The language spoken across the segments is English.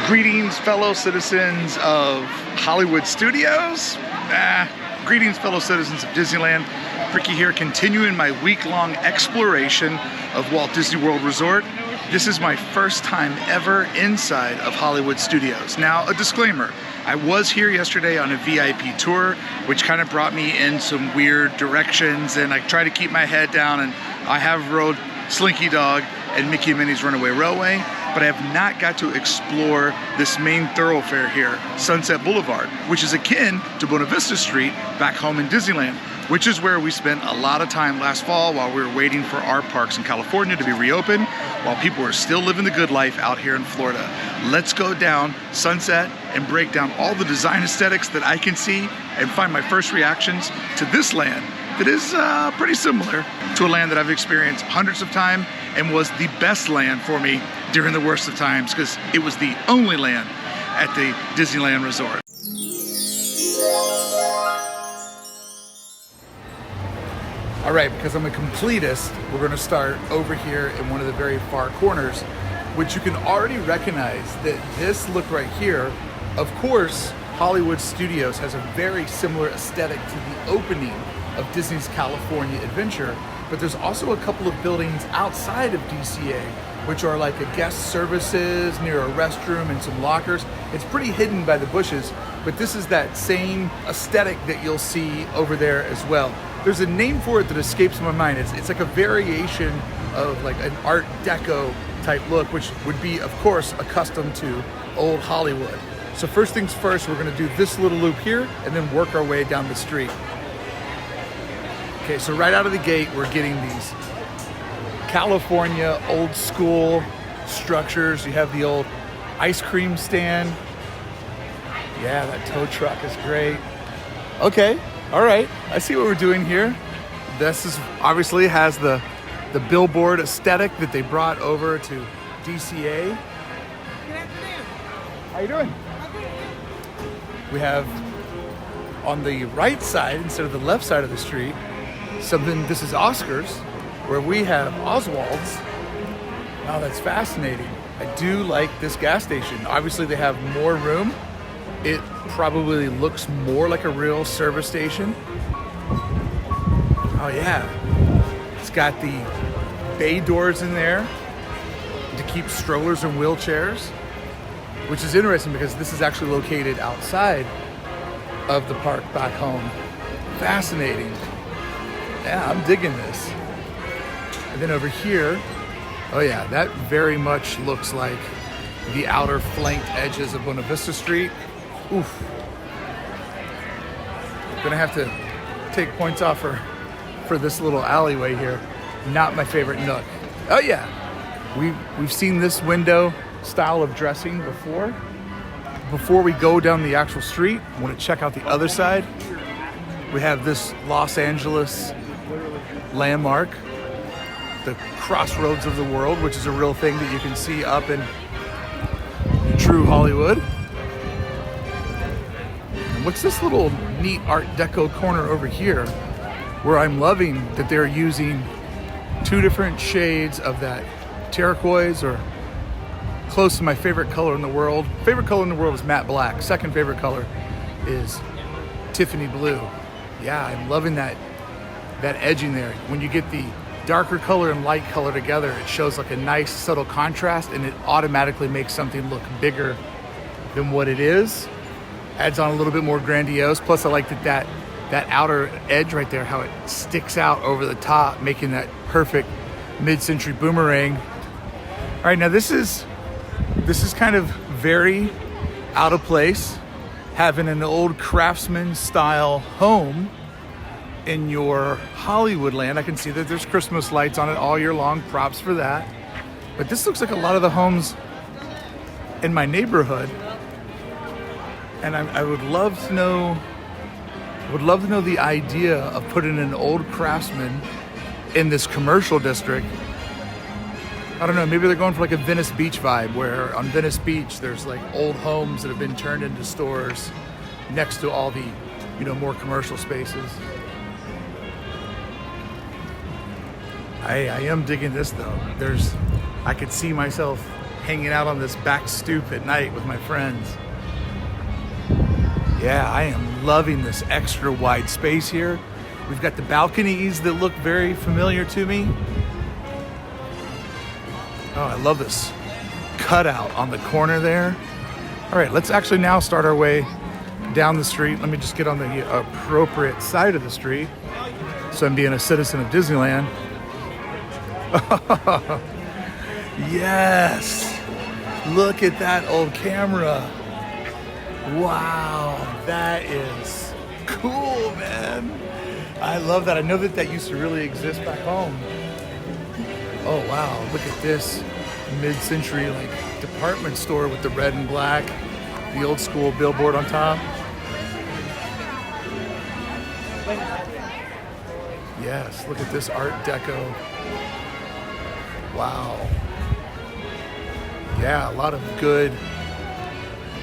Greetings, fellow citizens of Hollywood Studios. Greetings, fellow citizens of Disneyland. Brickey here, continuing my week-long exploration of Walt Disney World Resort. This is my first time ever inside of Hollywood Studios. Now, a disclaimer. I was here yesterday on a VIP tour, which kind of brought me in some weird directions, and I try to keep my head down, and I have rode Slinky Dog and Mickey and Minnie's Runaway Railway, but I have not got to explore this main thoroughfare here, Sunset Boulevard, which is akin to Bunea Vista Street back home in Disneyland, which is where we spent a lot of time last fall while we were waiting for our parks in California to be reopened, while people were still living the good life out here in Florida. Let's go down Sunset and break down all the design aesthetics that I can see and find my first reactions to this land that is pretty similar to a land that I've experienced hundreds of times and was the best land for me during the worst of times, because it was the only land at the Disneyland Resort. All right, because I'm a completist, we're gonna start over here in one of the very far corners, which you can already recognize that this look right here, of course, Hollywood Studios has a very similar aesthetic to the opening of Disney's California Adventure, but there's also a couple of buildings outside of DCA, which are like a guest services near a restroom and some lockers. It's pretty hidden by the bushes, but this is that same aesthetic that you'll see over there as well. There's a name for it that escapes my mind. It's like a variation of like an Art Deco type look, which would be, of course, accustomed to old Hollywood. So first things first, we're gonna do this little loop here and then work our way down the street. Okay, so right out of the gate, we're getting these California old school structures. You have the old ice cream stand. Yeah, that tow truck is great. Okay, all right, I see what we're doing here. This is obviously has the billboard aesthetic that they brought over to DCA. Good afternoon. How you doing? We have on the right side, instead of the left side of the street, this is Oscar's, where we have Oswald's. Wow, that's fascinating. I do like this gas station. Obviously they have more room. It probably looks more like a real service station. Oh yeah. It's got the bay doors in there to keep strollers and wheelchairs, which is interesting because this is actually located outside of the park back home. Fascinating. Yeah, I'm digging this. And then over here, oh yeah, that very much looks like the outer flanked edges of Bunea Vista Street. Oof. Gonna have to take points off for this little alleyway here. Not my favorite nook. Oh yeah, we've seen this window style of dressing before. Before we go down the actual street, I want to check out the other side. We have this Los Angeles landmark, the Crossroads of the world, which is a real thing that you can see up in true Hollywood. And what's this little neat Art Deco corner over here, where I'm loving that they're using two different shades of that turquoise, or close to my favorite color in the world. Favorite color in the world is matte black. Second favorite color is Tiffany blue. Yeah, I'm loving that edging there. When you get the darker color and light color together, it shows like a nice subtle contrast, and it automatically makes something look bigger than what it is. Adds on a little bit more grandiose. Plus I like that outer edge right there, how it sticks out over the top, making that perfect mid-century boomerang. All right, now this is kind of very out of place, having an old craftsman style home in your Hollywood land. I can see that there's Christmas lights on it all year long, props for that. But this looks like a lot of the homes in my neighborhood. And I would love to know the idea of putting an old craftsman in this commercial district. I don't know, maybe they're going for like a Venice Beach vibe, where on Venice Beach there's like old homes that have been turned into stores next to all the, more commercial spaces. I am digging this though. I could see myself hanging out on this back stoop at night with my friends. Yeah, I am loving this extra wide space here. We've got the balconies that look very familiar to me. Oh, I love this cutout on the corner there. All right, let's actually now start our way down the street. Let me just get on the appropriate side of the street so I'm being a citizen of Disneyland. Yes, look at that old camera. Wow, that is cool, man. I love that. I know that that used to really exist back home. Oh wow, look at this mid-century like department store with the red and black, the old school billboard on top. Yes, look at this Art Deco. Wow. Yeah, a lot of good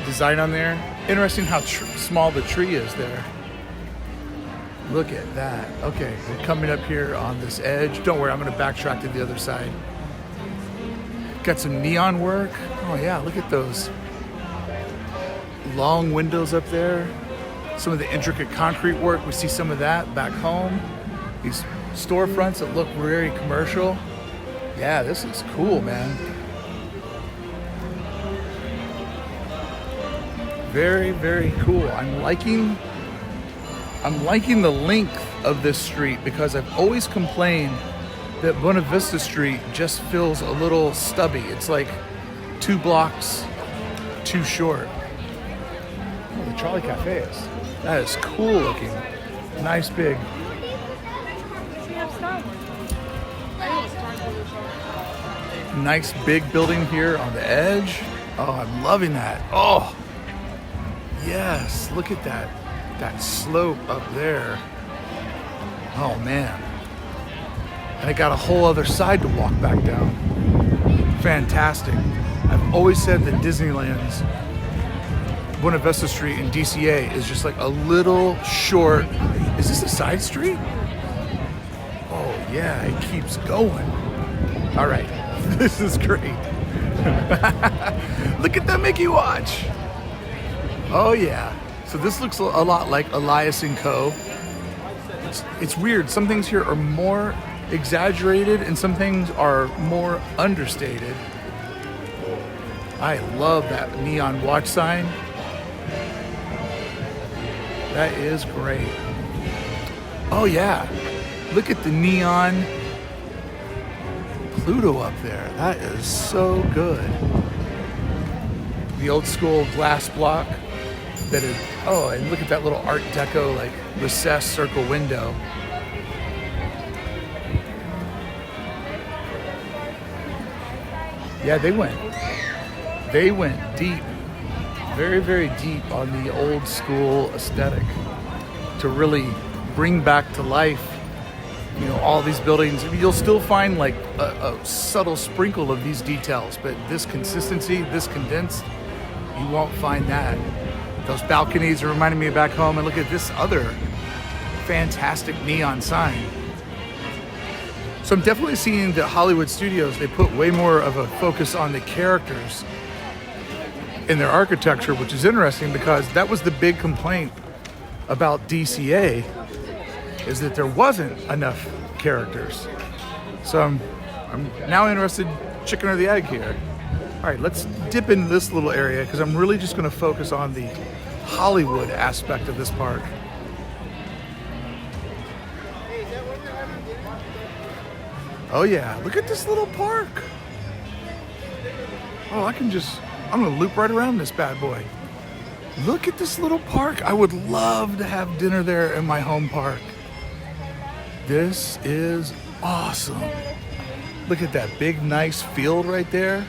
design on there. Interesting how small the tree is there. Look at that. Okay, we're coming up here on this edge. Don't worry, I'm going to backtrack to the other side. Got some neon work. Oh yeah, look at those long windows up there. Some of the intricate concrete work. We see some of that back home. These storefronts that look very commercial. Yeah, this is cool, man. Very, very cool. I'm liking the length of this street because I've always complained that Bunea Vista Street just feels a little stubby. It's like 2 blocks too short. Oh, the Trolley Cafe is. That is cool looking. Nice big. Nice big building here on the edge. Oh, I'm loving that. Oh, yes, look at that. That slope up there. Oh man. And I got a whole other side to walk back down. Fantastic. I've always said that Disneyland's Bunea Vista Street in DCA is just like a little short. Is this a side street? Oh yeah, it keeps going. All right, this is great. Look at that Mickey watch. Oh yeah. So this looks a lot like Elias & Co. It's weird. Some things here are more exaggerated and some things are more understated. I love that neon watch sign. That is great. Oh yeah, look at the neon Pluto up there. That is so good. The old school glass block that is, oh, and look at that little Art Deco like recessed circle window. Yeah, they went deep, very, very deep on the old school aesthetic to really bring back to life, you know, all these buildings. You'll still find like a subtle sprinkle of these details, but this consistency, this condensed, you won't find that. Those balconies are reminding me of back home, and look at this other fantastic neon sign. So I'm definitely seeing that Hollywood studios, they put way more of a focus on the characters in their architecture, which is interesting because that was the big complaint about DCA, is that there wasn't enough characters. So I'm now interested, chicken or the egg here. All right, let's dip into this little area because I'm really just going to focus on the Hollywood aspect of this park. Oh yeah, look at this little park. Oh, I'm gonna loop right around this bad boy. Look at this little park. I would love to have dinner there in my home park. This is awesome. Look at that big, nice field right there.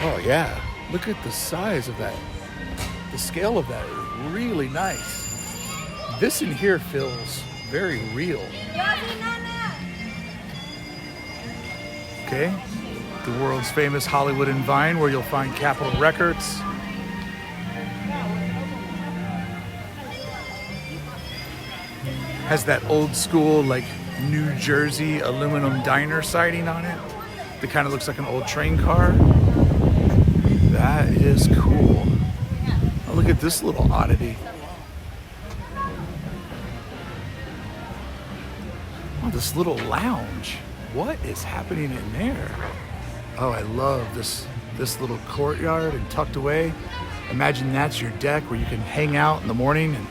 Oh yeah, look at the size of that. The scale of that is really nice. This in here feels very real. Okay, the world's famous Hollywood and Vine, where you'll find Capitol Records. Has that old school, like, New Jersey aluminum diner siding on it. that kind of looks like an old train car. That is cool. Oh, look at this little oddity. Oh, this little lounge. What is happening in there? Oh, I love this little courtyard and tucked away. Imagine that's your deck where you can hang out in the morning and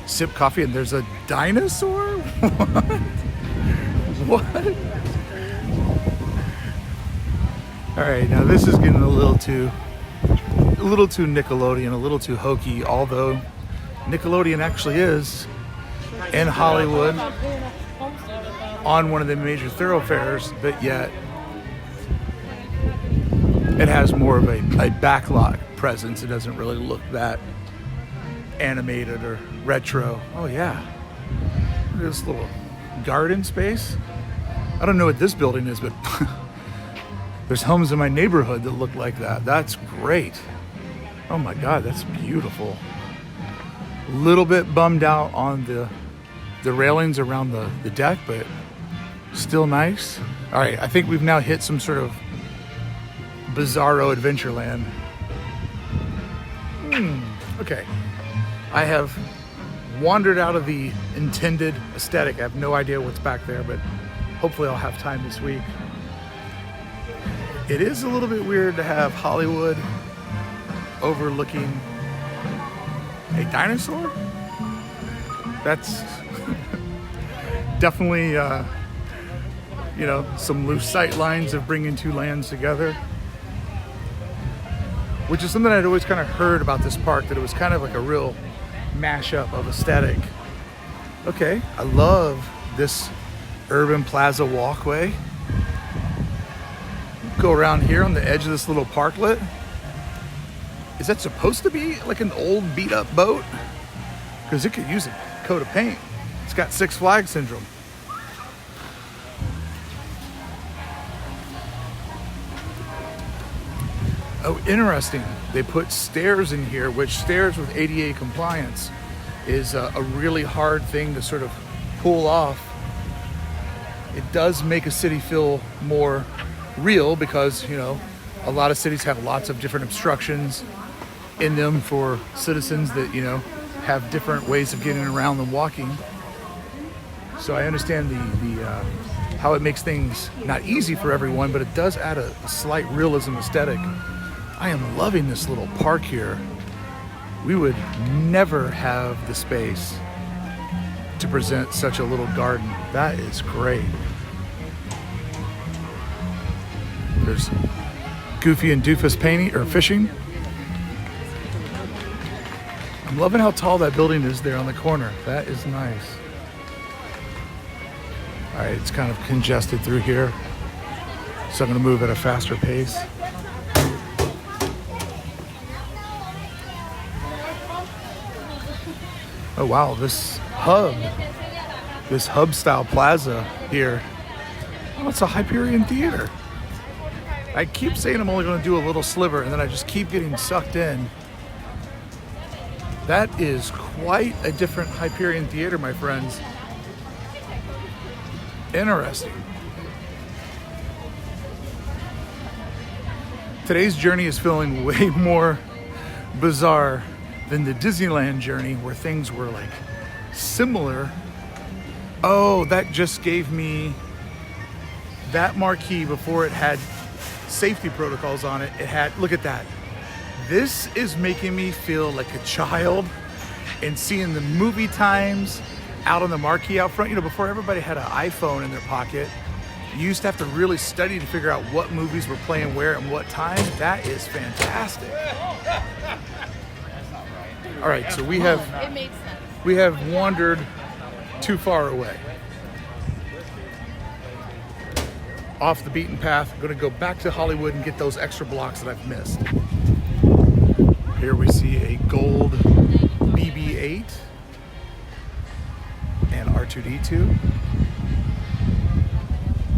sip coffee, and there's a dinosaur? What? All right, now this is getting a little too Nickelodeon, a little too hokey, although Nickelodeon actually is in Hollywood on one of the major thoroughfares, but yet it has more of a backlot presence. It doesn't really look that animated or retro. Oh yeah, look at this little garden space. I don't know what this building is, but there's homes in my neighborhood that look like that. That's great. Oh my God, that's beautiful. A little bit bummed out on the railings around the deck, but still nice. All right, I think we've now hit some sort of bizarro Adventureland. Okay, I have wandered out of the intended aesthetic. I have no idea what's back there, but hopefully I'll have time this week. It is a little bit weird to have Hollywood overlooking a dinosaur. That's definitely, some loose sight lines of bringing two lands together, which is something I'd always kind of heard about this park, that it was kind of like a real mashup of aesthetic. Okay, I love this urban plaza walkway. Go around here on the edge of this little parklet. Is that supposed to be like an old beat up boat? Because it could use a coat of paint. It's got Six Flags syndrome. Oh, interesting. They put stairs in here, which stairs with ADA compliance is a really hard thing to sort of pull off. It does make a city feel more real because, a lot of cities have lots of different obstructions in them for citizens that, have different ways of getting around than walking. So I understand the how it makes things not easy for everyone, but it does add a slight realism aesthetic. I am loving this little park here. We would never have the space to present such a little garden. That is great. There's Goofy and Doofus painting or fishing. I'm loving how tall that building is there on the corner. That is nice. All right, it's kind of congested through here, so I'm going to move at a faster pace. Oh wow, this hub style plaza here. Oh, it's a Hyperion Theater. I keep saying I'm only going to do a little sliver, and then I just keep getting sucked in. That is quite a different Hyperion Theater, my friends. Interesting. Today's journey is feeling way more bizarre than the Disneyland journey, where things were like similar. Oh, that just gave me that marquee before it had safety protocols on it. It had, look at that. This is making me feel like a child and seeing the movie times out on the marquee out front. Before everybody had an iPhone in their pocket, you used to have to really study to figure out what movies were playing where and what time. That is fantastic. All right, so we have wandered too far away. Off the beaten path. I'm going to go back to Hollywood and get those extra blocks that I've missed. Here we see a gold BB-8 and R2-D2.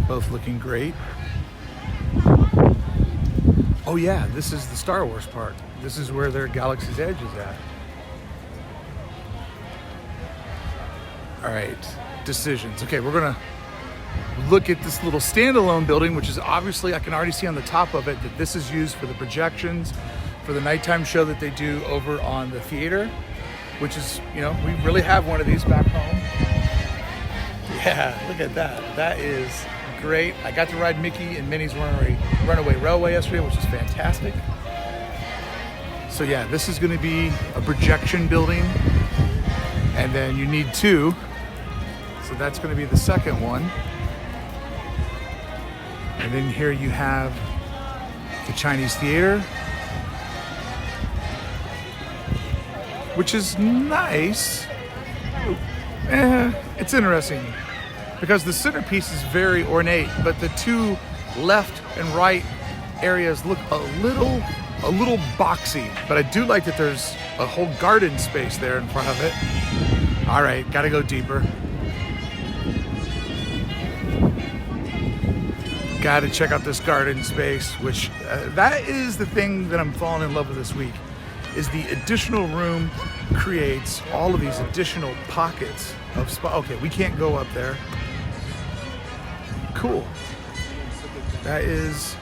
Both looking great. Oh yeah, this is the Star Wars park. This is where their Galaxy's Edge is at. All right, decisions. Okay, we're look at this little standalone building, which is obviously, I can already see on the top of it that this is used for the projections, for the nighttime show that they do over on the theater, which is, you know, we really have one of these back home. Yeah, look at that. That is great. I got to ride Mickey and Minnie's Runaway Railway yesterday, which is fantastic. So yeah, this is going to be a projection building, and then you need two. So that's going to be the second one. And then here you have the Chinese theater, which is nice. It's interesting because the centerpiece is very ornate, but the two left and right areas look a little boxy. But I do like that there's a whole garden space there in front of it. All right, gotta go deeper. Got to check out this garden space, which that is the thing that I'm falling in love with this week, is the additional room creates all of these additional pockets of spot. Okay, we can't go up there. Cool. That is,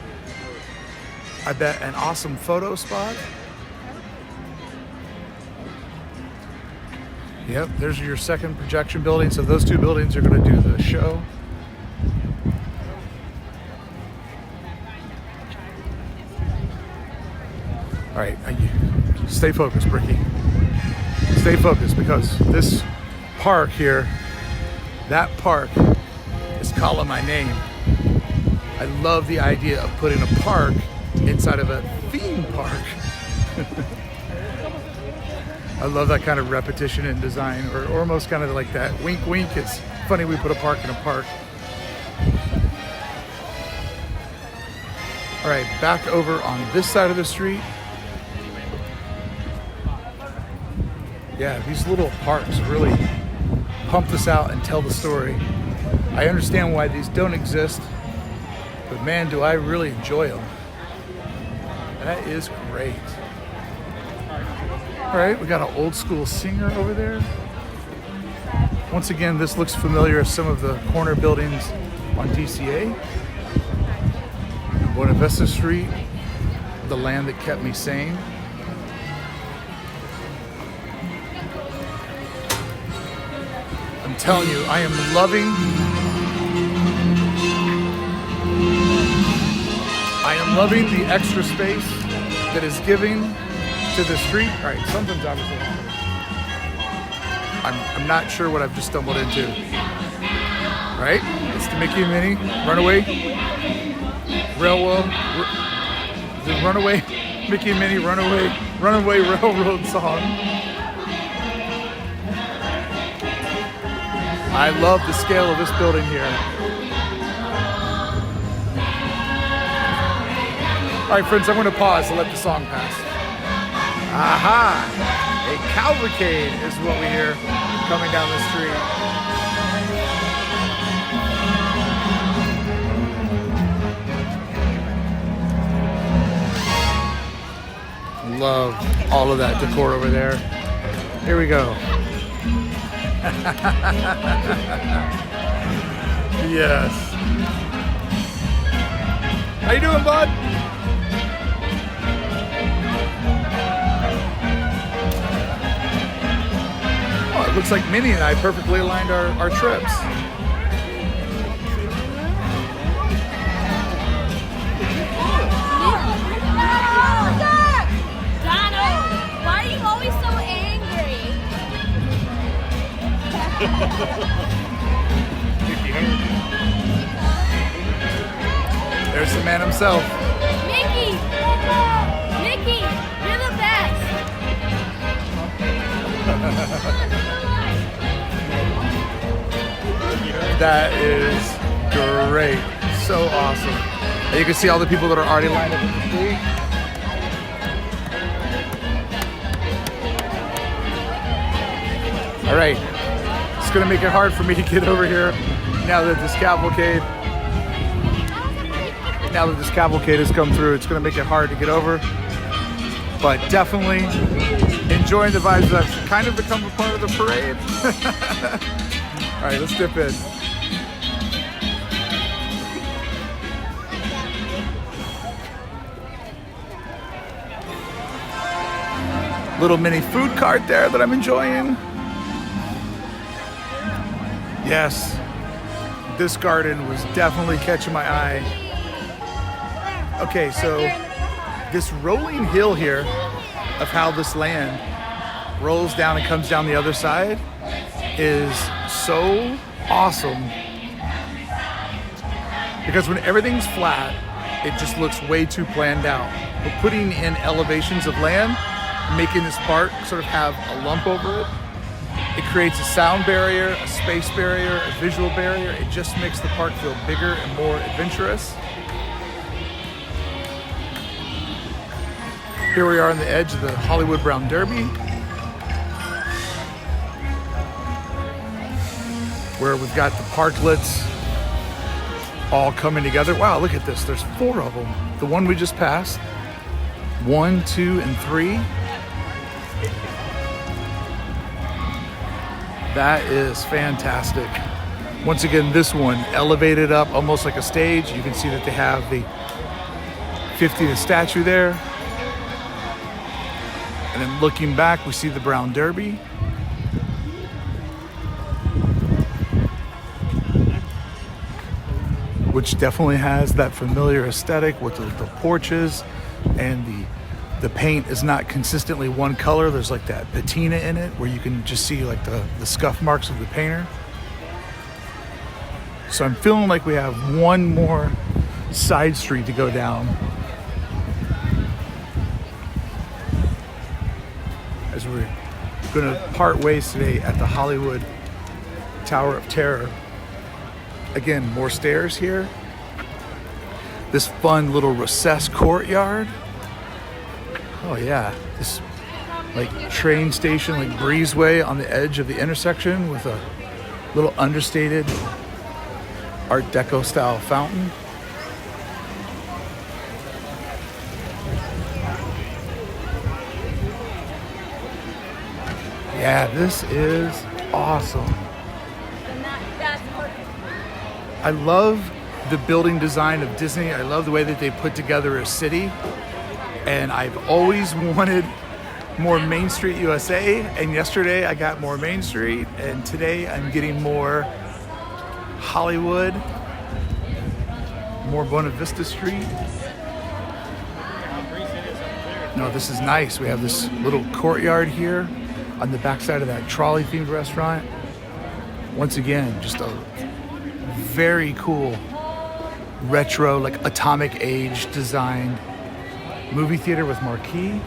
I bet, an awesome photo spot. Yep, there's your second projection building. So those two buildings are going to do the show. All right, stay focused, Brickey. Stay focused, because this park here, that park is calling my name. I love the idea of putting a park inside of a theme park. I love that kind of repetition in design, or almost kind of like that wink wink. It's funny we put a park in a park. All right, back over on this side of the street. Yeah, these little parks really pump this out and tell the story. I understand why these don't exist, but man, do I really enjoy them. That is great. All right, we got an old school singer over there. Once again, this looks familiar as some of the corner buildings on DCA. Bunea Vista Street, the land that kept me sane. I'm telling you, I am loving the extra space that is giving to the street. All right, something's obviously wrong. I'm not sure what I've just stumbled into. Right? It's the Mickey and Minnie Runaway Railroad, the Runaway Mickey and Minnie Runaway Railroad song. I love the scale of this building here. All right, friends, I'm going to pause to let the song pass. Aha! A cavalcade is what we hear coming down the street. Love all of that decor over there. Here we go. Yes. How you doing, bud? Oh, it looks like Minnie and I perfectly aligned our trips. There's the man himself. Mickey! Mickey! You're the best! That is great. So awesome. And you can see all the people that are already lined up in the street. All right. It's going to make it hard for me to get over here now that this cavalcade has come through. It's going to make it hard to get over, but definitely enjoying the vibes that's kind of become a part of the parade. All right, let's dip in. Little mini food cart there that I'm enjoying. Yes, this garden was definitely catching my eye. Okay, so this rolling hill here of how this land rolls down and comes down the other side is so awesome. Because when everything's flat, it just looks way too planned out. But putting in elevations of land, making this park sort of have a lump over it, it creates a sound barrier, a space barrier, a visual barrier. It just makes the park feel bigger and more adventurous. Here we are on the edge of the Hollywood Brown Derby, where we've got the parklets all coming together. Wow, look at this. There's 4 of them. The one we just passed, 1, 2, and 3. That is fantastic. Once again, this one elevated up almost like a stage. You can see that they have the 50th statue there. And then looking back, we see the Brown Derby. Which definitely has that familiar aesthetic with the porches, and the paint is not consistently one color. There's like that patina in it where you can just see like the scuff marks of the painter. So I'm feeling like we have one more side street to go down as we're going to part ways today at the Hollywood Tower of Terror. Again, more stairs here. This fun little recessed courtyard. Oh yeah, this like train station, like breezeway on the edge of the intersection with a little understated Art Deco style fountain. Yeah, this is awesome. I love the building design of Disney. I love the way that they put together a city. And I've always wanted more Main Street USA. And yesterday I got more Main Street. And today I'm getting more Hollywood, more Bunea Vista Street. No, this is nice. We have this little courtyard here on the backside of that trolley themed restaurant. Once again, just a very cool retro, like atomic age designed movie theater with marquee.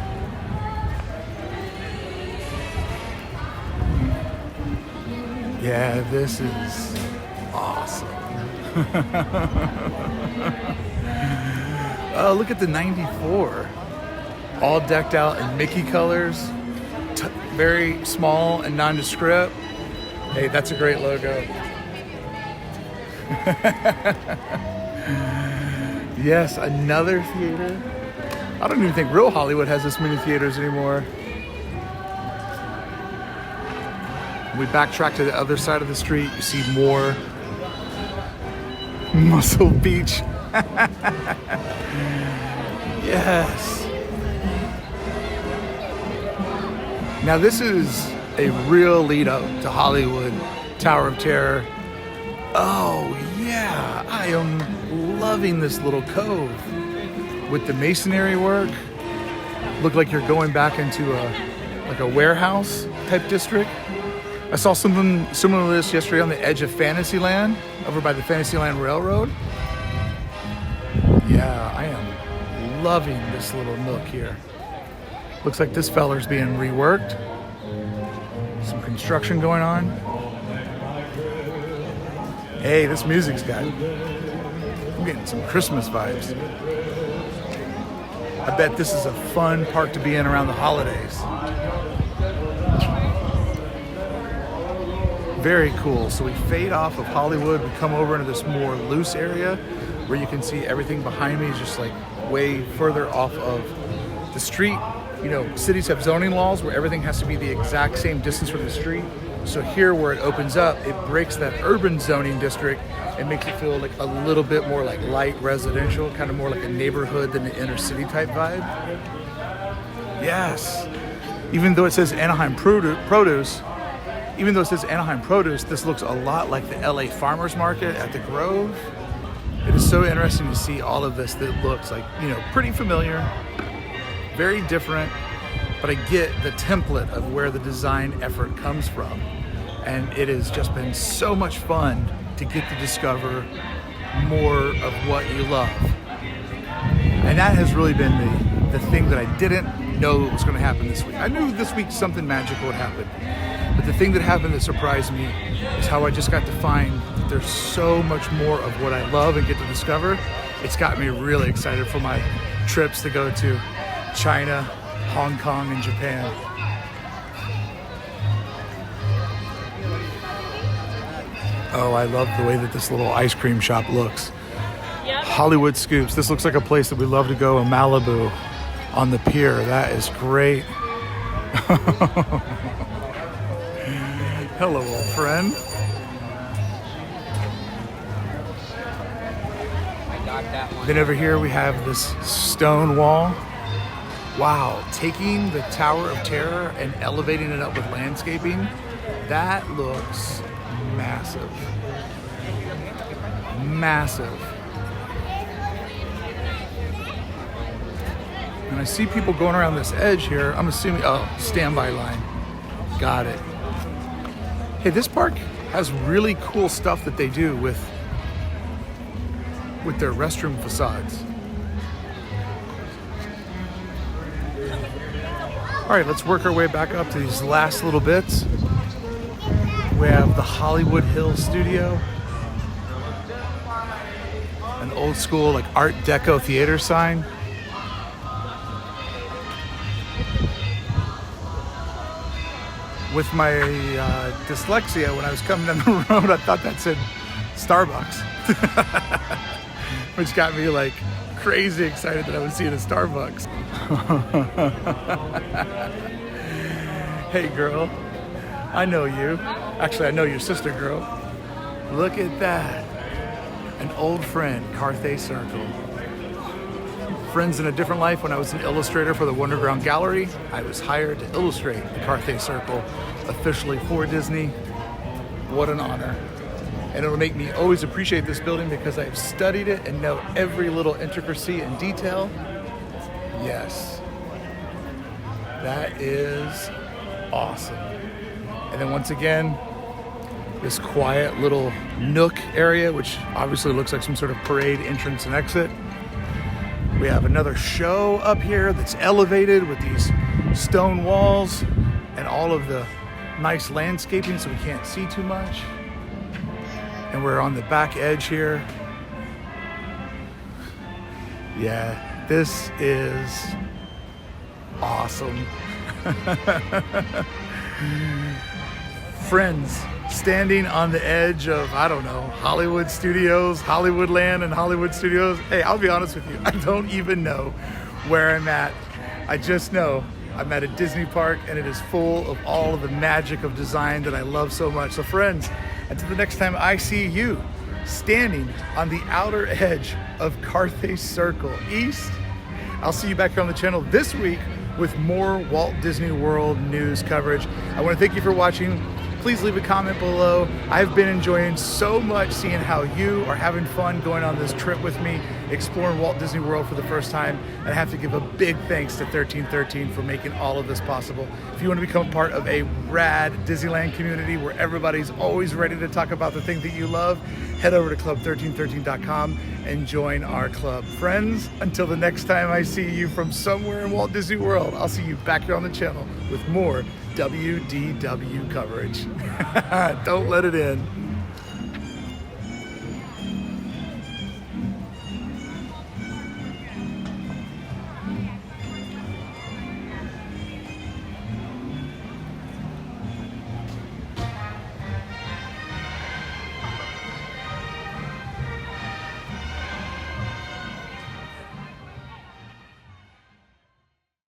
Yeah, this is awesome. Oh, look at the 94. All decked out in Mickey colors. Very small and nondescript. Hey, that's a great logo. Yes, another theater. I don't even think real Hollywood has this many theaters anymore. We backtrack to the other side of the street. You see more Muscle Beach. Yes. Now this is a real lead up to Hollywood Tower of Terror. Oh yeah, I am loving this little cove with the masonry work. Look like you're going back into a warehouse type district. I saw something similar to this yesterday on the edge of Fantasyland, over by the Fantasyland Railroad. Yeah, I am loving this little nook here. Looks like this feller's being reworked. Some construction going on. Hey, this music's got, I'm getting some Christmas vibes. I bet this is a fun park to be in around the holidays. Very cool. So we fade off of Hollywood, we come over into this more loose area where you can see everything behind me is just like way further off of the street. You know, cities have zoning laws where everything has to be the exact same distance from the street. So here where it opens up, it breaks that urban zoning district and makes it feel like a little bit more like light residential, kind of more like a neighborhood than an inner city type vibe. Yes. Even though it says Anaheim Produce, this looks a lot like the LA Farmers Market at the Grove. It is so interesting to see all of this that looks like, you know, pretty familiar, very different, but I get the template of where the design effort comes from. And it has just been so much fun to get to discover more of what you love. And that has really been the thing that I didn't know was going to happen this week. I knew this week something magical would happen. But the thing that happened that surprised me is how I just got to find that there's so much more of what I love and get to discover. It's got me really excited for my trips to go to China, Hong Kong, and Japan. Oh, I love the way that this little ice cream shop looks. Yep. Hollywood Scoops. This looks like a place that we love to go in Malibu on the pier. That is great. Hello, old friend. Then over here we have this stone wall. Wow, taking the Tower of Terror and elevating it up with landscaping, that looks massive. Massive. And I see people going around this edge here. I'm assuming, oh, standby line. Got it. Hey, this park has really cool stuff that they do with their restroom facades. All right, let's work our way back up to these last little bits. We have the Hollywood Hills Studio, an old school like Art Deco theater sign. With my dyslexia, when I was coming down the road, I thought that said Starbucks, which got me like crazy excited that I would see it at Starbucks. Hey girl, I know you. Actually, I know your sister, girl. Look at that. An old friend, Carthay Circle. Friends in a different life. When I was an illustrator for the Wonderground Gallery, I was hired to illustrate the Carthay Circle officially for Disney. What an honor. And it'll make me always appreciate this building because I've studied it and know every little intricacy and detail. Yes. That is awesome. And then once again, this quiet little nook area, which obviously looks like some sort of parade entrance and exit. We have another show up here that's elevated with these stone walls and all of the nice landscaping so we can't see too much. And we're on the back edge here. Yeah, this is awesome. Friends standing on the edge of, I don't know, Hollywood Studios, Hollywoodland and Hollywood Studios. Hey, I'll be honest with you, I don't even know where I'm at. I just know I'm at a Disney park and it is full of all of the magic of design that I love so much. So friends, until the next time I see you standing on the outer edge of Carthay Circle East, I'll see you back here on the channel this week with more Walt Disney World news coverage. I want to thank you for watching. Please leave a comment below. I've been enjoying so much seeing how you are having fun going on this trip with me, exploring Walt Disney World for the first time. And I have to give a big thanks to 1313 for making all of this possible. If you want to become part of a rad Disneyland community where everybody's always ready to talk about the thing that you love, head over to club1313.com and join our club. Friends, until the next time I see you from somewhere in Walt Disney World, I'll see you back here on the channel with more WDW coverage. Don't let it in.